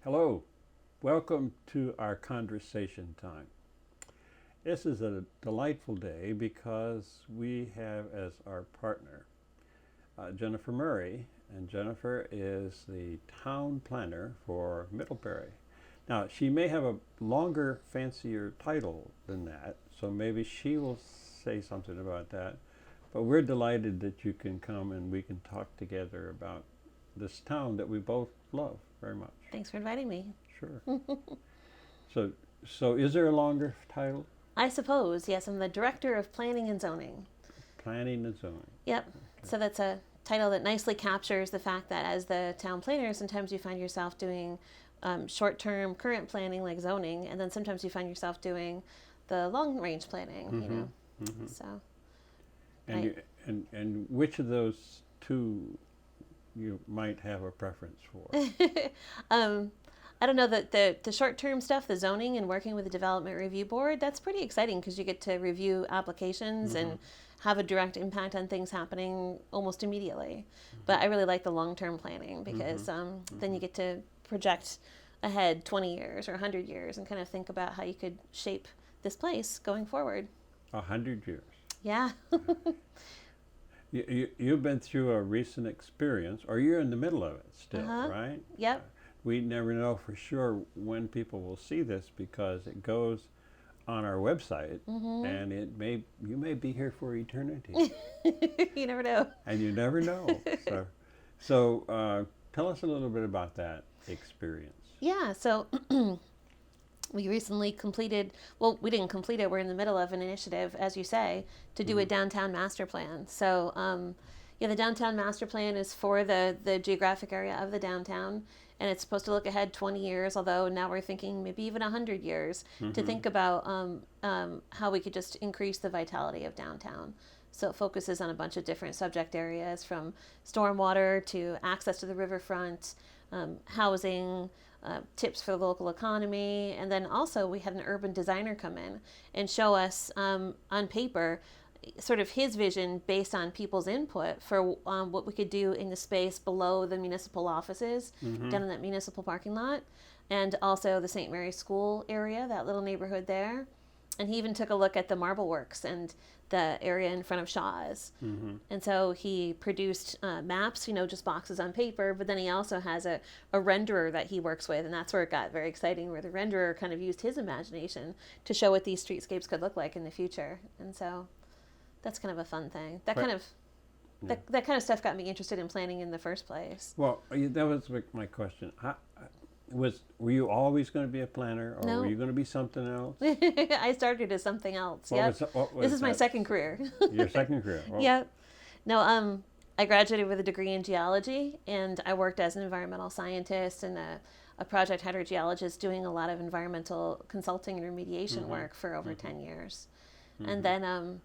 Hello, welcome to our conversation time. This is a delightful day because we have as our partner Jennifer Murray, and Jennifer is the town planner for Middlebury. Now, she may have a longer, fancier title than that, so maybe she will say something about that. But we're delighted that you can come and we can talk together about this town that we both love very much. Thanks for inviting me. Sure. So is there a longer title? I suppose, yes, I'm the Director of Planning and Zoning. Planning and zoning. Yep. Okay. So that's a title that nicely captures the fact that as the town planner, sometimes you find yourself doing short-term current planning like zoning, and then sometimes you find yourself doing the long-range planning, you know. Mm-hmm. So. And which of those two you might have a preference for? I don't know, the short-term stuff, the zoning and working with the development review board, that's pretty exciting because you get to review applications and have a direct impact on things happening almost immediately. But I really like the long-term planning because then you get to project ahead 20 years or 100 years and kind of think about how you could shape this place going forward. 100 years. Yeah. You've been through a recent experience, or you're in the middle of it still, right? Yep. We never know for sure when people will see this because it goes on our website, and you may be here for eternity. You never know. And you never know. So tell us a little bit about that experience. Yeah. So. We recently completed, well, we didn't complete it, we're in the middle of an initiative, as you say, to do a downtown master plan. So, the downtown master plan is for the geographic area of the downtown, and it's supposed to look ahead 20 years, although now we're thinking maybe even 100 years to think about how we could just increase the vitality of downtown. So it focuses on a bunch of different subject areas, from stormwater to access to the riverfront, housing, tips for the local economy, and then also we had an urban designer come in and show us on paper sort of his vision based on people's input for what we could do in the space below the municipal offices, down in that municipal parking lot, and also the St. Mary's School area, that little neighborhood there. And he even took a look at the Marble Works and the area in front of Shaw's. And so he produced maps, just boxes on paper, but then he also has a renderer that he works with, and that's where it got very exciting, where the renderer kind of used his imagination to show what these streetscapes could look like in the future. And so that's kind of a fun thing. That kind of stuff got me interested in planning in the first place. Well, that was my question. Were you always going to be a planner, or No. were you going to be something else? I started as something else. This is my second career. Your second career? Oh. Yeah. No, I graduated with a degree in geology, and I worked as an environmental scientist and a project hydrogeologist doing a lot of environmental consulting and remediation work for over 10 years. And then,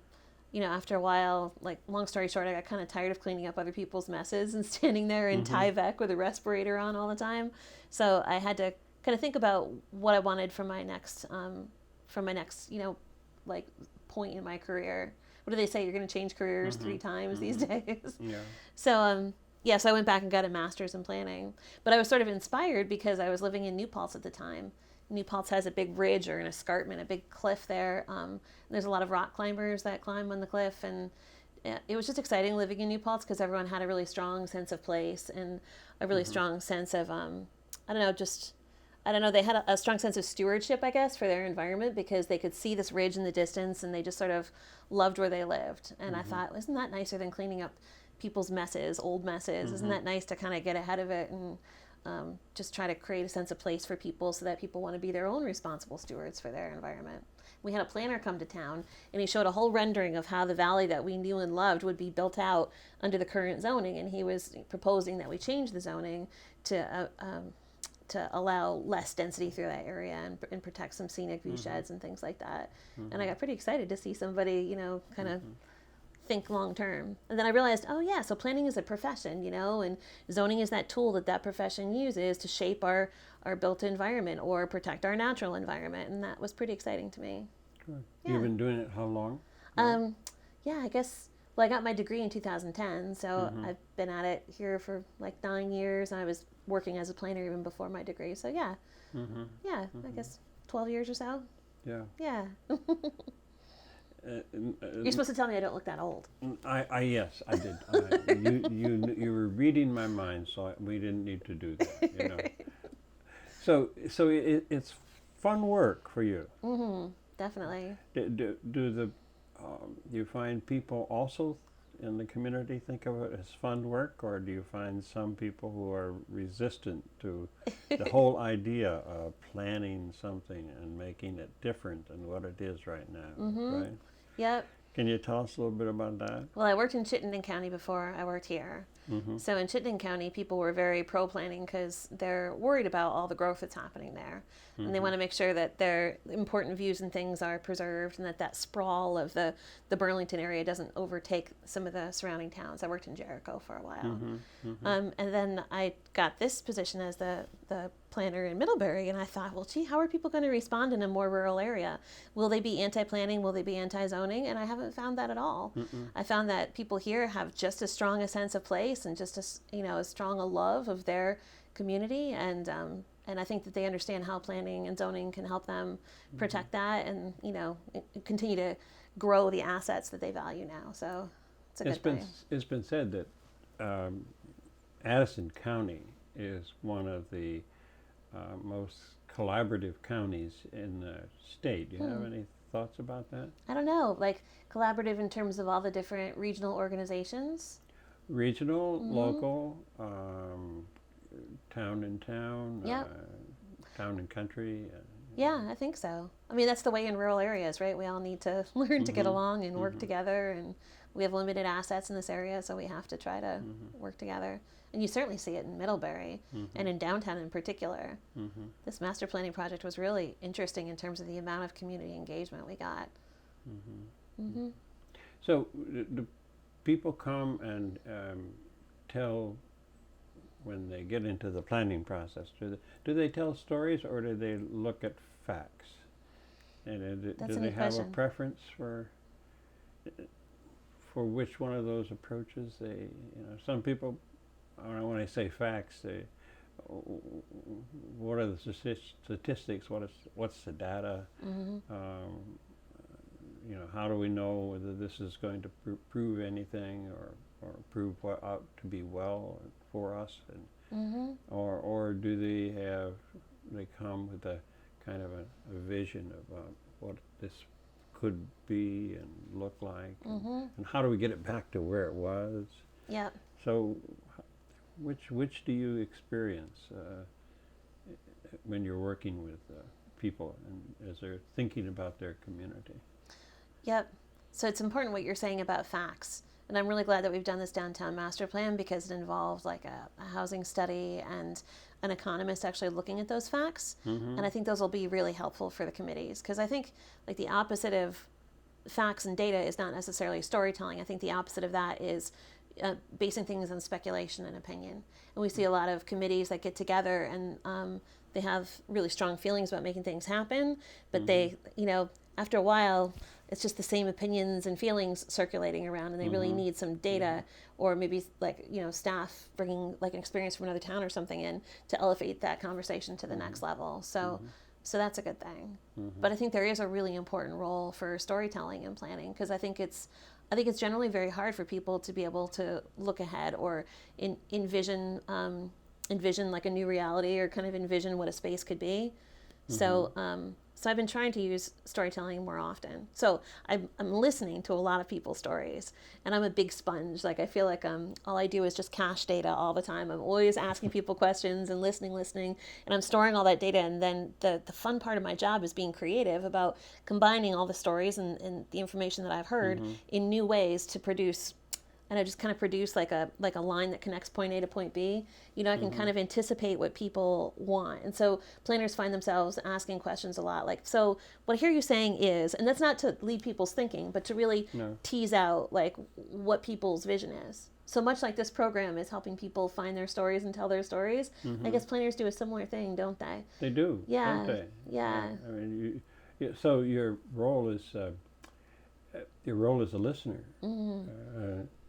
after a while, like, long story short, I got kind of tired of cleaning up other people's messes and standing there in Tyvek with a respirator on all the time. So I had to kind of think about what I wanted from my next, point in my career. What do they say? You're going to change careers 3 times these days. Yeah. So, so I went back and got a master's in planning. But I was sort of inspired because I was living in New Paltz at the time. New Paltz has a big ridge or an escarpment, a big cliff there. There's a lot of rock climbers that climb on the cliff, and it was just exciting living in New Paltz because everyone had a really strong sense of place and a really strong sense of, they had a strong sense of stewardship, I guess, for their environment because they could see this ridge in the distance and they just sort of loved where they lived. And I thought, isn't that nicer than cleaning up people's messes, old messes? Isn't that nice to kind of get ahead of it and just try to create a sense of place for people so that people want to be their own responsible stewards for their environment. We had a planner come to town, and he showed a whole rendering of how the valley that we knew and loved would be built out under the current zoning, and he was proposing that we change the zoning to allow less density through that area and protect some scenic view sheds and things like that. And I got pretty excited to see somebody, kind of think long term. And then I realized, so planning is a profession, and zoning is that tool that profession uses to shape our built environment or protect our natural environment. And that was pretty exciting to me. Good. Yeah. You've been doing it how long? I guess, I got my degree in 2010, so I've been at it here for like 9 years. I was working as a planner even before my degree. So yeah, I guess 12 years or so. Yeah. Yeah. You're supposed to tell me I don't look that old. Yes, I did. You were reading my mind, so we didn't need to do that. You know. So it's fun work for you. Definitely. Do the you find people also in the community think of it as fun work, or do you find some people who are resistant to the whole idea of planning something and making it different than what it is right now? Right? Yep. Can you tell us a little bit about that? Well, I worked in Chittenden County before I worked here. So in Chittenden County, people were very pro-planning because they're worried about all the growth that's happening there. And they want to make sure that their important views and things are preserved and that sprawl of the Burlington area doesn't overtake some of the surrounding towns. I worked in Jericho for a while. And then I got this position as the planner in Middlebury, and I thought, well, gee, how are people going to respond in a more rural area? Will they be anti-planning? Will they be anti-zoning? And I haven't found that at all. I found that people here have just as strong a sense of place and just as strong a love of their community, and I think that they understand how planning and zoning can help them protect that and continue to grow the assets that they value now. So it's a good thing. It's been said that Addison County is one of the most collaborative counties in the state. Do you have any thoughts about that? I don't know, like collaborative in terms of all the different regional organizations? Regional, local, town and town, town and country. Yeah, I think so. I mean, that's the way in rural areas, right? We all need to learn to get along and work together, and we have limited assets in this area, so we have to try to work together. And you certainly see it in Middlebury and in downtown in particular. This master planning project was really interesting in terms of the amount of community engagement we got. So do people come and tell, when they get into the planning process, do they tell stories or do they look at facts? And do they have a preference for which one of those approaches they, some people, when I say facts, they, what are the statistics? What's the data? How do we know whether this is going to prove anything or prove what ought to be well for us? And or do they come with a kind of a vision of what this could be and look like, and how do we get it back to where it was? Yeah. So which do you experience when you're working with people and as they're thinking about their community? Yep. So it's important what you're saying about facts. And I'm really glad that we've done this downtown master plan because it involved like a housing study and an economist actually looking at those facts. And I think those will be really helpful for the committees, because I think like the opposite of facts and data is not necessarily storytelling. I think the opposite of that is basing things on speculation and opinion. And we see a lot of committees that get together and they have really strong feelings about making things happen, but they, after a while, it's just the same opinions and feelings circulating around, and they really need some data or maybe like, staff bringing like an experience from another town or something in to elevate that conversation to the next level. So that's a good thing. But I think there is a really important role for storytelling and planning, because I think it's generally very hard for people to be able to look ahead or envision like a new reality or kind of envision what a space could be. So I've been trying to use storytelling more often. So I'm listening to a lot of people's stories, and I'm a big sponge. Like I feel like all I do is just cache data all the time. I'm always asking people questions and listening, and I'm storing all that data. And then the fun part of my job is being creative about combining all the stories and the information that I've heard in new ways to produce. And I just kind of produce like a line that connects point A to point B. I can kind of anticipate what people want. And so planners find themselves asking questions a lot. Like, so what I hear you saying is, and that's not to lead people's thinking, but to really tease out like what people's vision is. So much like this program is helping people find their stories and tell their stories, I guess planners do a similar thing, don't they? They do, don't they? Yeah. I mean, so your role is a listener.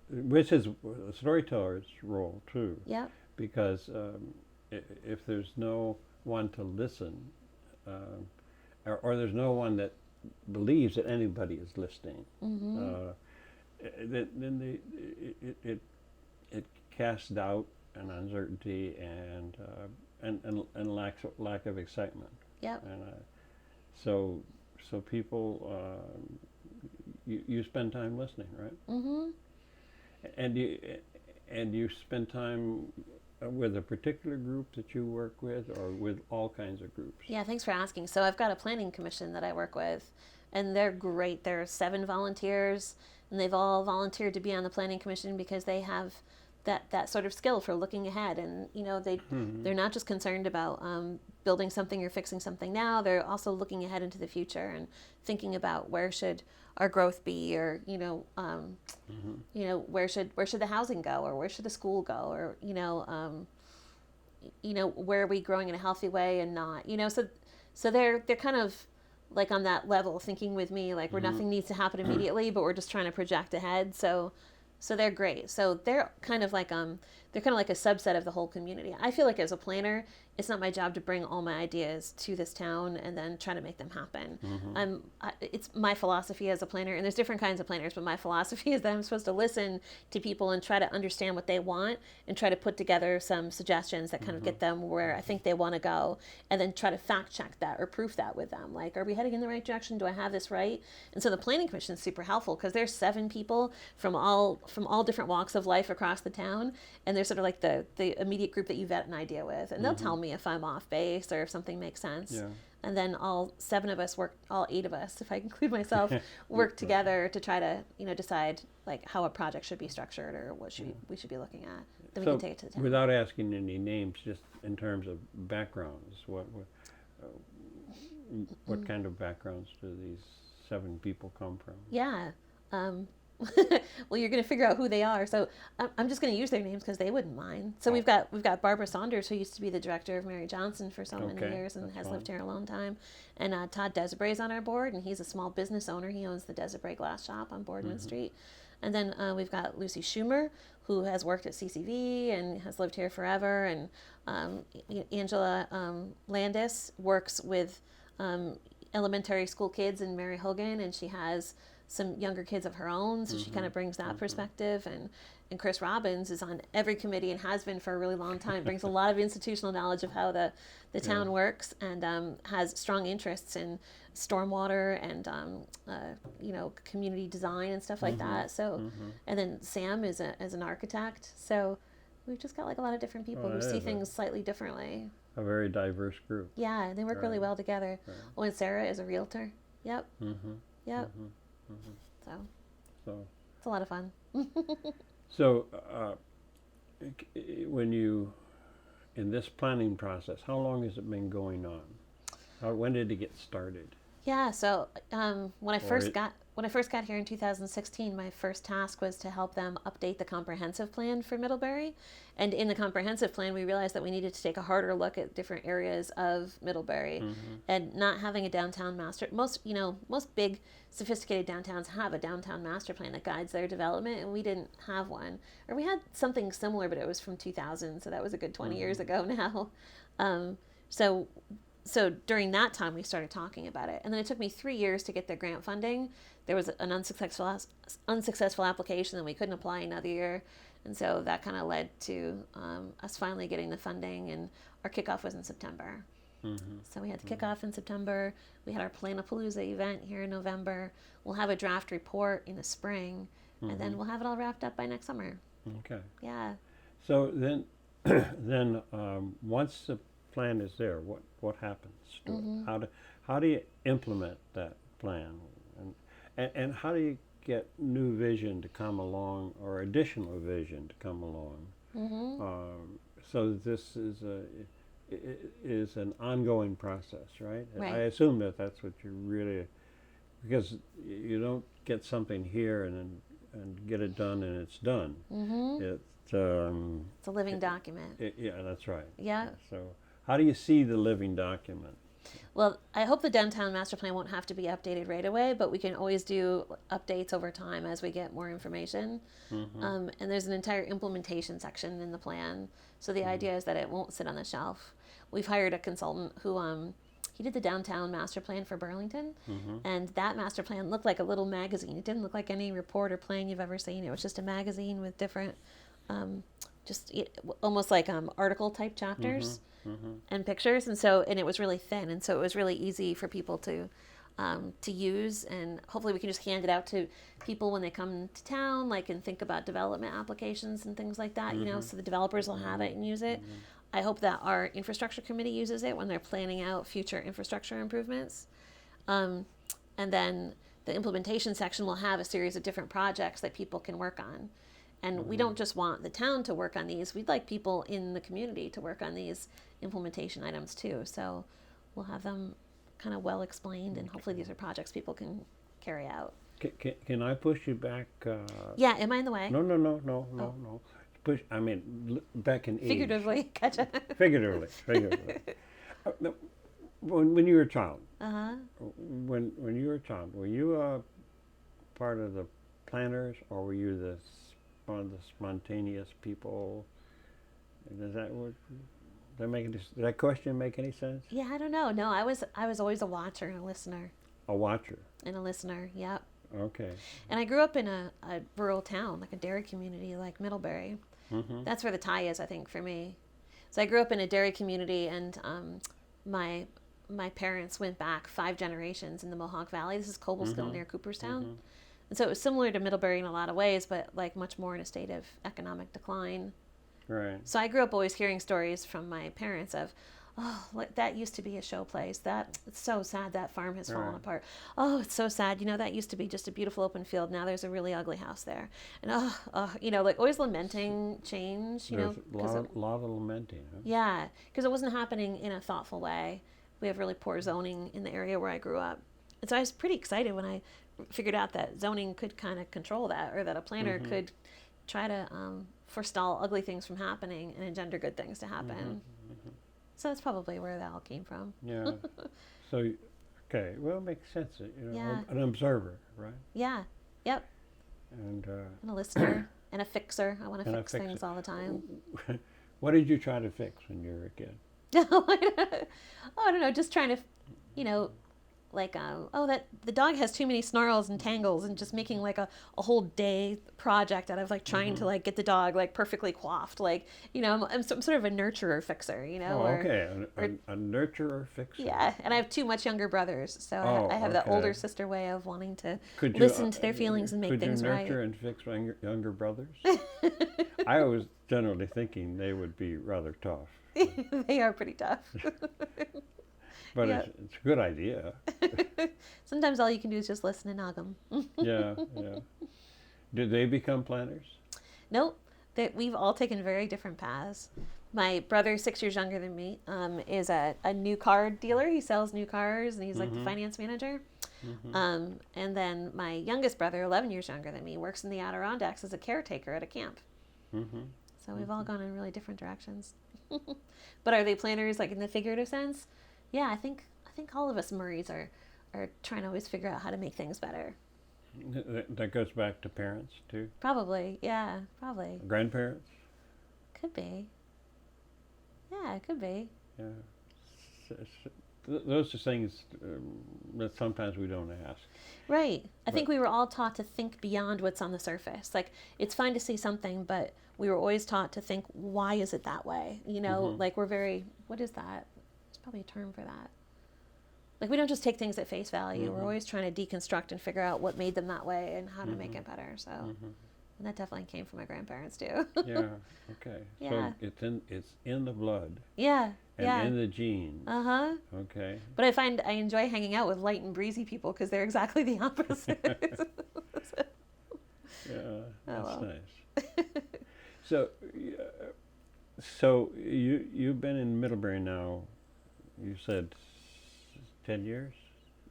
Which is a storyteller's role too. Yeah. Because if there's no one to listen, or there's no one that believes that anybody is listening, then it casts doubt and uncertainty and lack of excitement. Yep. And so people, you spend time listening, right? Mm-hmm. And you spend time with a particular group that you work with, or with all kinds of groups? Yeah, thanks for asking. So I've got a planning commission that I work with, and they're great. There are 7 volunteers, and they've all volunteered to be on the planning commission because they have that sort of skill for looking ahead. And they're not just concerned about building something or fixing something now. They're also looking ahead into the future and thinking about where should our growth be, or where should the housing go, or where should the school go, or where are we growing in a healthy way and not, so they're kind of like on that level thinking with me, like where nothing needs to happen immediately, but we're just trying to project ahead. So they're great. So they're kind of like a subset of the whole community. I feel like as a planner, it's not my job to bring all my ideas to this town and then try to make them happen. It's my philosophy as a planner, and there's different kinds of planners, but my philosophy is that I'm supposed to listen to people and try to understand what they want and try to put together some suggestions that kind of get them where I think they want to go, and then try to fact check that or proof that with them. Like, are we heading in the right direction? Do I have this right? And so the planning commission is super helpful because there's 7 people from all different walks of life across the town, and they're sort of like the immediate group that you vet an idea with, and they'll tell me if I'm off base or if something makes sense. Yeah. And then all 7 of us all 8 of us, if I include myself, work together to try to decide like how a project should be structured or what we should be looking at. Then we can take it to the town. Without asking any names, just in terms of backgrounds, what kind of backgrounds do these 7 people come from? Yeah. Well, you're going to figure out who they are. So I'm just going to use their names because they wouldn't mind. So we've got Barbara Saunders, who used to be the director of Mary Johnson for so many years and has lived here a long time. And Todd Desibray is on our board, and he's a small business owner. He owns the Desibray Glass Shop on Boardman Street. And then we've got Lucy Schumer, who has worked at CCV and has lived here forever. And Angela Landis works with elementary school kids in Mary Hogan, and she has some younger kids of her own, so she kind of brings that perspective. And Chris Robbins is on every committee and has been for a really long time, brings a lot of institutional knowledge of how the town works, and has strong interests in stormwater and community design and stuff like that. So and then Sam is an architect, so we've just got like a lot of different people who see things slightly differently. A very diverse group. Yeah, and they work really well together. Right. Oh, and Sarah is a realtor. Yep. Yep. So it's a lot of fun. So when you, in this planning process, how long has it been going on? When did it get started? Yeah, so when I first got here in 2016, my first task was to help them update the comprehensive plan for Middlebury. And in the comprehensive plan, we realized that we needed to take a harder look at different areas of Middlebury, and not having a downtown master. Most big, sophisticated downtowns have a downtown master plan that guides their development, and we didn't have one. Or we had something similar, but it was from 2000, so that was a good 20 years ago now. So during that time, we started talking about it. And then it took me 3 years to get the grant funding. There was an unsuccessful application, and we couldn't apply another year. And so that kind of led to us finally getting the funding, and our kickoff was in September. So we had the kickoff in September. We had our Planapalooza event here in November. We'll have a draft report in the spring, and then we'll have it all wrapped up by next summer. Okay. Yeah. So then, once the plan is there, what happens to it? How do you implement that plan, and how do you get new vision to come along, or additional vision to come along? So this is an ongoing process, right? Right. I assume that's what you really, because you don't get something here and get it done and it's done. It's a living document. Yeah, that's right. Yeah. So how do you see the living document? Well, I hope the downtown master plan won't have to be updated right away, but we can always do updates over time as we get more information. And there's an entire implementation section in the plan. So the idea is that it won't sit on the shelf. We've hired a consultant who he did the downtown master plan for Burlington, and that master plan looked like a little magazine. It didn't look like any report or plan you've ever seen. It was just a magazine with different, almost like article type chapters and pictures, and it was really thin, and so it was really easy for people to use, and hopefully we can just hand it out to people when they come to town, like, and think about development applications and things like that, so the developers will have it and use it. I hope that our infrastructure committee uses it when they're planning out future infrastructure improvements. And then the implementation section will have a series of different projects that people can work on. And we don't just want the town to work on these. We'd like people in the community to work on these implementation items too. So we'll have them kind of well explained, and hopefully these are projects people can carry out. Can I push you back? Yeah, am I in the way? No. Push. I mean, back in age. Figuratively, gotcha. Figuratively. No, when you were a child. When you were a child, were you part of the planners, or were you one of the spontaneous people? Does that question make any sense? Yeah, I don't know. No, I was always a watcher and a listener. A watcher. And a listener. Yep. Okay. And I grew up in a rural town, like a dairy community, like Middlebury. That's where the tie is, I think, for me. So I grew up in a dairy community, and my parents went back 5 generations in the Mohawk Valley. This is Cobleskill near Cooperstown. And so it was similar to Middlebury in a lot of ways, but like much more in a state of economic decline. Right. So I grew up always hearing stories from my parents of, oh, that used to be a show place. It's so sad that farm has fallen apart. Oh, it's so sad. That used to be just a beautiful open field. Now there's a really ugly house there. And like always lamenting change. There's a lot of lamenting. Huh? Yeah, because it wasn't happening in a thoughtful way. We have really poor zoning in the area where I grew up. And so I was pretty excited when I figured out that zoning could kind of control that, or that a planner could try to forestall ugly things from happening and engender good things to happen. So that's probably where that all came from. Yeah. So, okay. Well, it makes sense. Yeah. An observer, right? Yeah. Yep. And a listener and a fixer. I want to fix things all the time. What did you try to fix when you were a kid? I don't know. Just trying to, like, that the dog has too many snarls and tangles, and just making like a whole day project out of like trying to like get the dog like perfectly coiffed. Like, I'm sort of a nurturer fixer, okay. A nurturer fixer. Yeah. And I have 2 much younger brothers. So I have that older sister way of wanting to listen to their feelings and make things right. Could you nurture and fix younger brothers? I was generally thinking they would be rather tough. They are pretty tough. But it's a good idea. Sometimes all you can do is just listen and nog them. Yeah. Did they become planners? Nope. We've all taken very different paths. My brother, 6 years younger than me, is a new car dealer. He sells new cars, and he's like the finance manager. And then my youngest brother, 11 years younger than me, works in the Adirondacks as a caretaker at a camp. So we've all gone in really different directions. But are they planners, like in the figurative sense? Yeah, I think all of us Murrays are trying to always figure out how to make things better. That goes back to parents too? Probably, yeah, probably. Grandparents? Could be. Yeah, it could be. Yeah. Those are things that sometimes we don't ask. Right. I think we were all taught to think beyond what's on the surface. Like, it's fine to see something, but we were always taught to think, why is it that way? Like we're very, what is that? There's probably a term for that. Like, we don't just take things at face value. We're always trying to deconstruct and figure out what made them that way and how to make it better. So, and that definitely came from my grandparents too. Yeah. Okay. Yeah. So it's in the blood. Yeah. And in the genes. Okay. But I find I enjoy hanging out with light and breezy people because they're exactly the opposite. Yeah, that's nice. So you've been in Middlebury now, you said 10 years?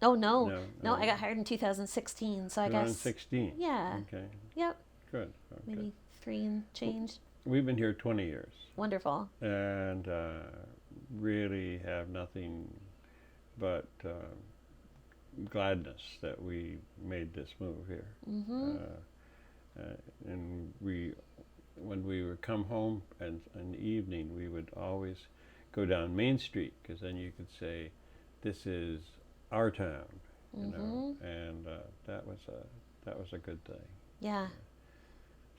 Oh, no, I got hired in 2016, so I guess. 2016? Yeah. Okay. Yep. Good. Okay. Maybe 3 and change. We've been here 20 years. Wonderful. And really have nothing but gladness that we made this move here. Mm-hmm. And when we would come home and in the evening, we would always go down Main Street, because then you could say, "This is our town," you know, and that was a good thing. Yeah.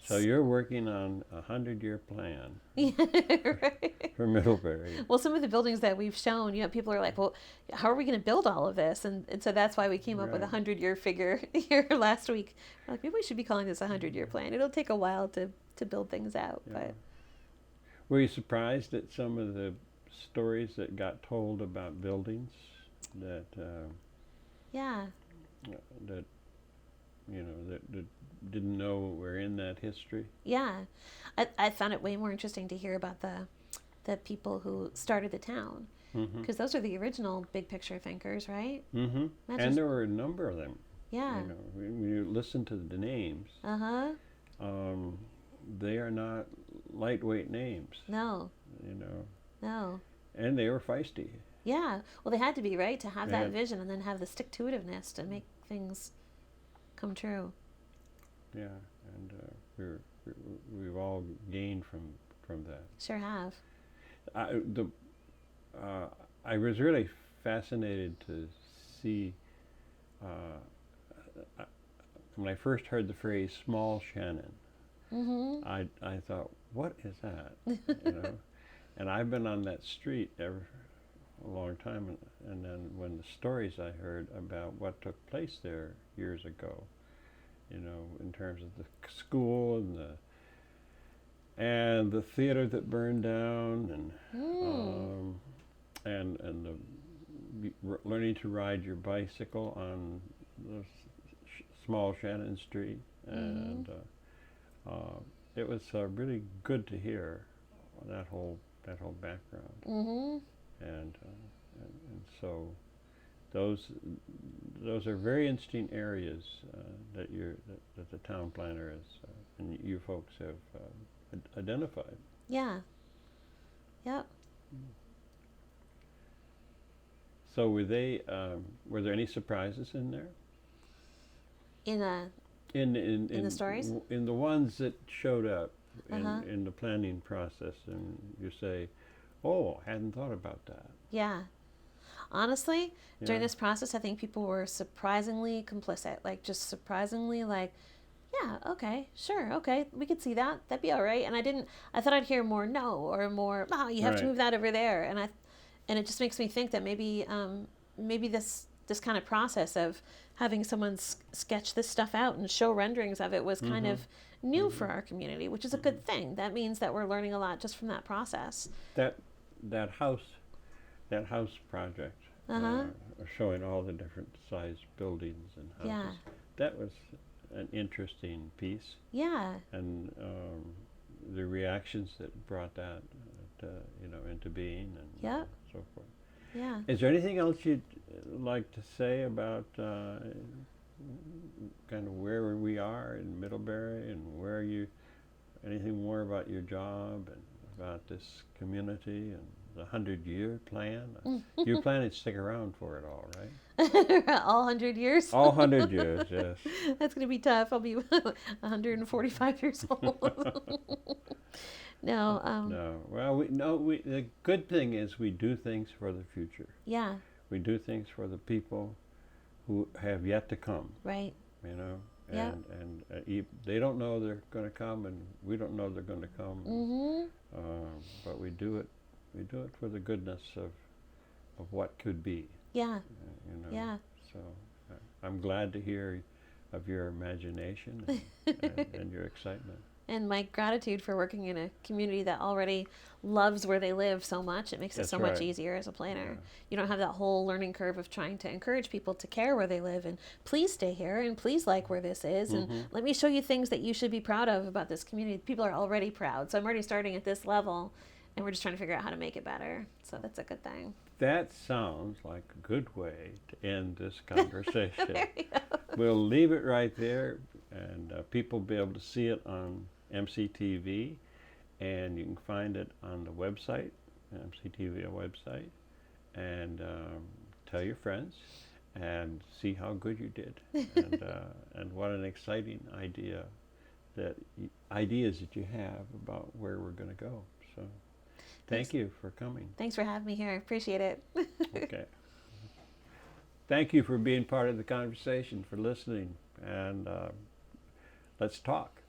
So you're working on a 100-year plan Right. for Middlebury. Well, some of the buildings that we've shown, people are like, well, how are we going to build all of this? And so that's why we came up with a Right. 100-year figure here last week. We're like, maybe we should be calling this a 100-year plan. It'll take a while to build things out. Yeah. But Were you surprised at some of the stories that got told about buildings that yeah. that that didn't know were in that history? Yeah. I found it way more interesting to hear about the people who started the town. Mm-hmm. Because those are the original big picture thinkers, right? Mm-hmm. Imagine- And there were a number of them. Yeah. You know, when you listen to the names, Uh-huh. they are not lightweight names. No. You know, No. and they were feisty. Yeah. Well, they had to be, right? To have They that had- vision and then have the stick-to-itiveness to make things come true. Yeah, and we've all gained from that. Sure have. I was really fascinated to see when I first heard the phrase "small Shannon." Mm-hmm. I thought, what is that? You know, and I've been on that street a long time, and then when the stories I heard about what took place there years ago, you know, in terms of the school and the theater that burned down, and learning to ride your bicycle on the small Shannon Street, and it was really good to hear that whole background, Mm-hmm. and so those are very interesting areas that the town planner is and you folks have identified. Yeah. Yep. So were there any surprises in there? In In the stories? In the ones that showed up Uh-huh. in the planning process, and you say, "Oh, I hadn't thought about that." Yeah. Honestly, during Yeah. this process, I think people were surprisingly complicit. Like, just surprisingly, like, yeah, okay, sure, okay, we could see that. That'd be all right. And I thought I'd hear more no or more, you have to Right. move that over there. And it just makes me think that maybe this kind of process of having someone sketch this stuff out and show renderings of it was kind of new for our community, which is a good thing. That means that we're learning a lot just from that process. That house project, Uh-huh. showing all the different sized buildings and houses. Yeah. That was an interesting piece, Yeah. and the reactions that brought that, into being, and Yep. so forth. Yeah. Is there anything else you'd like to say about kind of where we are in Middlebury, and anything more about your job and about this community and the 100-year plan? You plan to stick around for it all, right? All 100 years? All 100 years, yes. That's going to be tough. I'll be 145 years old. No. No. Well, the good thing is we do things for the future. Yeah. We do things for the people who have yet to come, Right. you know. Yeah. And they don't know they're going to come, and we don't know they're going to come. Mm-hmm. But we do it. We do it for the goodness of what could be. Yeah. You know. Yeah. So I'm glad to hear of your imagination and your excitement. And my gratitude for working in a community that already loves where they live so much. It makes it That's so much right. easier as a planner. Yeah. You don't have that whole learning curve of trying to encourage people to care where they live and please stay here and please like where this is and let me show you things that you should be proud of about this community. People are already proud. So I'm already starting at this level and we're just trying to figure out how to make it better. So that's a good thing. That sounds like a good way to end this conversation. There you go. We'll leave it right there, and people will be able to see it on MCTV, and you can find it on the website, MCTV website, and tell your friends and see how good you did. And what an exciting ideas that you have about where we're going to go. So thank you for coming. Thanks for having me here. I appreciate it. Okay. Thank you for being part of the conversation, for listening, and let's talk.